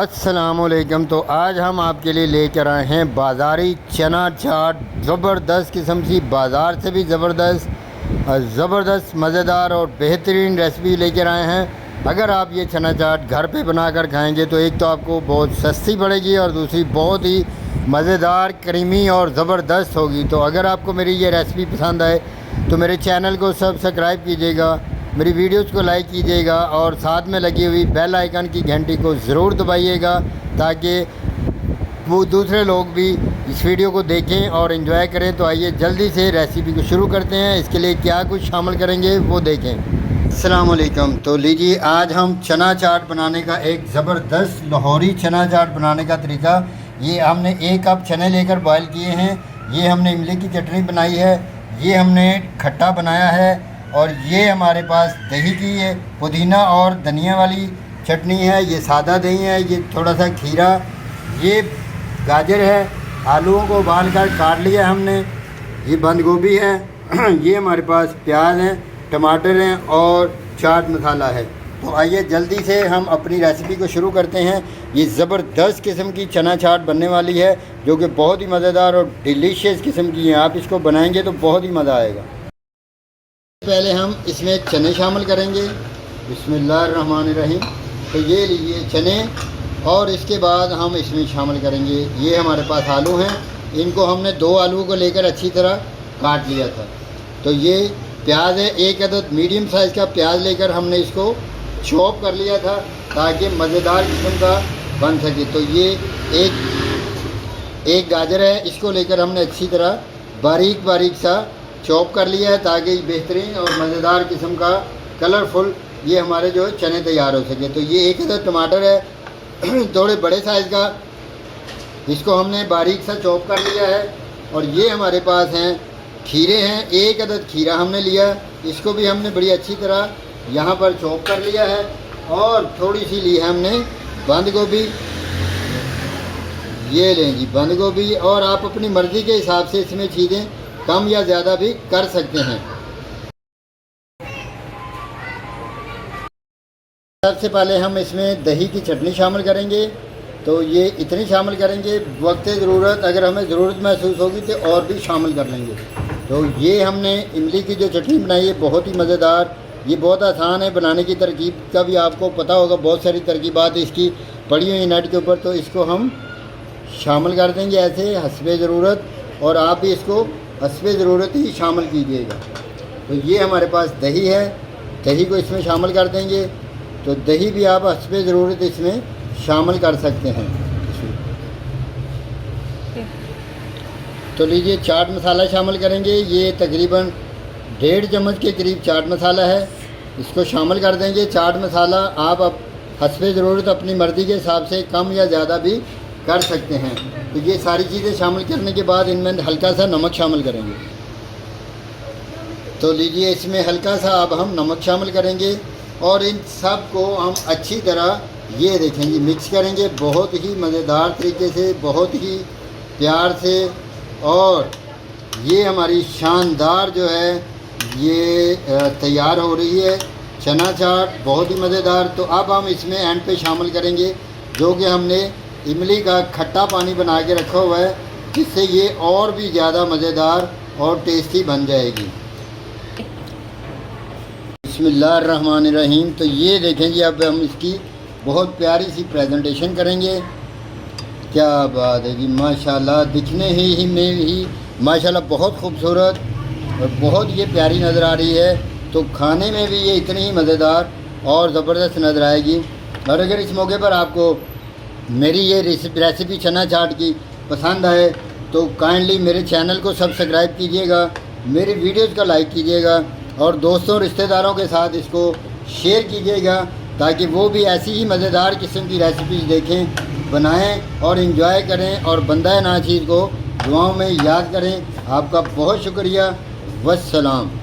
अस्सलामुअलैकुम। तो आज हम आपके लिए लेकर आए हैं बाज़ारी चना चाट। ज़बरदस्त किस्म की, बाज़ार से भी ज़बरदस्त मज़ेदार और बेहतरीन रेसिपी लेकर आए हैं। अगर आप ये चना चाट घर पे बनाकर खाएंगे तो एक तो आपको बहुत सस्ती पड़ेगी और दूसरी बहुत ही मज़ेदार, क्रीमी और ज़बरदस्त होगी। तो अगर आपको मेरी ये रेसिपी पसंद आए तो मेरे चैनल को सब्सक्राइब कीजिएगा, मेरी वीडियोज़ को लाइक कीजिएगा और साथ में लगी हुई बेल आइकन की घंटी को ज़रूर दबाइएगा ताकि वो दूसरे लोग भी इस वीडियो को देखें और एंजॉय करें। तो आइए जल्दी से रेसिपी को शुरू करते हैं। इसके लिए क्या कुछ शामिल करेंगे वो देखें। अस्सलाम वालेकुम। तो लीजिए, आज हम चना चाट बनाने का एक ज़बरदस्त लाहौरी चना चाट बनाने का तरीका। ये हमने 1 कप चने लेकर बॉयल किए हैं। ये हमने इमली की चटनी बनाई है, ये हमने खट्टा बनाया है और ये हमारे पास दही की है, पुदीना और धनिया वाली चटनी है। ये सादा दही है, ये थोड़ा सा खीरा, ये गाजर है, आलूओं को उबाल कर काट लिया हमने, ये बंद गोभी है, ये हमारे पास प्याज हैं, टमाटर हैं और चाट मसाला है। तो आइए जल्दी से हम अपनी रेसिपी को शुरू करते हैं। ये ज़बरदस्त किस्म की चना चाट बनने वाली है जो कि बहुत ही मज़ेदार और डिलीशियस किस्म की है। आप इसको बनाएंगे तो बहुत ही मज़ा आएगा। पहले हम इसमें चने शामिल करेंगे। बिस्मिल्लाहिर्रहमानिर्रहीम। तो ये लीजिए चने, और इसके बाद हम इसमें शामिल करेंगे, ये हमारे पास आलू हैं। इनको हमने 2 आलू को लेकर अच्छी तरह काट लिया था। तो ये प्याज है, 1 अदद मीडियम साइज़ का प्याज लेकर हमने इसको चॉप कर लिया था ताकि मज़ेदार किस्म का बन सके। तो ये एक गाजर है, इसको लेकर हमने अच्छी तरह बारीक सा चॉप कर लिया है ताकि बेहतरीन और मज़ेदार किस्म का कलरफुल ये हमारे जो चने तैयार हो सके। तो ये 1 अदद टमाटर है, थोड़े बड़े साइज़ का, इसको हमने बारीक सा चॉप कर लिया है। और ये हमारे पास हैं खीरे हैं, 1 अदद खीरा हमने लिया, इसको भी हमने बड़ी अच्छी तरह यहाँ पर चॉप कर लिया है। और थोड़ी सी ली है हमने बंद गोभी, ये लें जी बंद गोभी, और आप अपनी मर्ज़ी के हिसाब से इसमें चीज़ें कम या ज़्यादा भी कर सकते हैं। सबसे पहले हम इसमें दही की चटनी शामिल करेंगे। तो ये इतनी शामिल करेंगे, वक्त ज़रूरत अगर हमें ज़रूरत महसूस होगी तो और भी शामिल कर लेंगे। तो ये हमने इमली की जो चटनी बनाई है बहुत ही मज़ेदार, ये बहुत आसान है बनाने की। तरकीब का भी आपको पता होगा, बहुत सारी तरकीबात इसकी पड़ी हुई नेट के ऊपर। तो इसको हम शामिल कर देंगे ऐसे हस्बे ज़रूरत, और आप भी इसको हस्बे ज़रूरत ही शामिल कीजिएगा। तो ये हमारे पास दही है, दही को इसमें शामिल कर देंगे। तो दही भी आप हस्बे ज़रूरत इसमें शामिल कर सकते हैं। तो लीजिए चाट मसाला शामिल करेंगे। ये तकरीबन 1.5 चम्मच के करीब चाट मसाला है, इसको शामिल कर देंगे। चाट मसाला आप हस्बे ज़रूरत अपनी मर्ज़ी के हिसाब से कम या ज़्यादा भी कर सकते हैं। तो ये सारी चीज़ें शामिल करने के बाद इनमें हल्का सा नमक शामिल करेंगे। तो लीजिए इसमें हल्का सा अब हम नमक शामिल करेंगे और इन सब को हम अच्छी तरह ये देखेंगे मिक्स करेंगे बहुत ही मज़ेदार तरीके से, बहुत ही प्यार से। और ये हमारी शानदार जो है ये तैयार हो रही है चना चाट, बहुत ही मज़ेदार। तो अब हम इसमें एंड पे शामिल करेंगे जो कि हमने इमली का खट्टा पानी बना के रखा हुआ है, जिससे ये और भी ज़्यादा मज़ेदार और टेस्टी बन जाएगी। बिस्मिल्लाहिर्रहमानिर्रहीम। तो ये देखें जी, अब हम इसकी बहुत प्यारी सी प्रेजेंटेशन करेंगे। क्या बात है कि माशाल्लाह, दिखने ही में ही माशाल्लाह बहुत खूबसूरत और बहुत ये प्यारी नज़र आ रही है। तो खाने में भी ये इतनी ही मज़ेदार और ज़बरदस्त नज़र आएगी। और अगर इस मौके पर आपको मेरी ये रेसिपी चना चाट की पसंद आए तो काइंडली मेरे चैनल को सब्सक्राइब कीजिएगा, मेरी वीडियोज़ का लाइक कीजिएगा और दोस्तों रिश्तेदारों के साथ इसको शेयर कीजिएगा ताकि वो भी ऐसी ही मज़ेदार किस्म की रेसिपीज़ देखें, बनाएं और इंजॉय करें और बंदा नाचीज़ को दुआओं में याद करें। आपका बहुत शुक्रिया। वस्सलाम।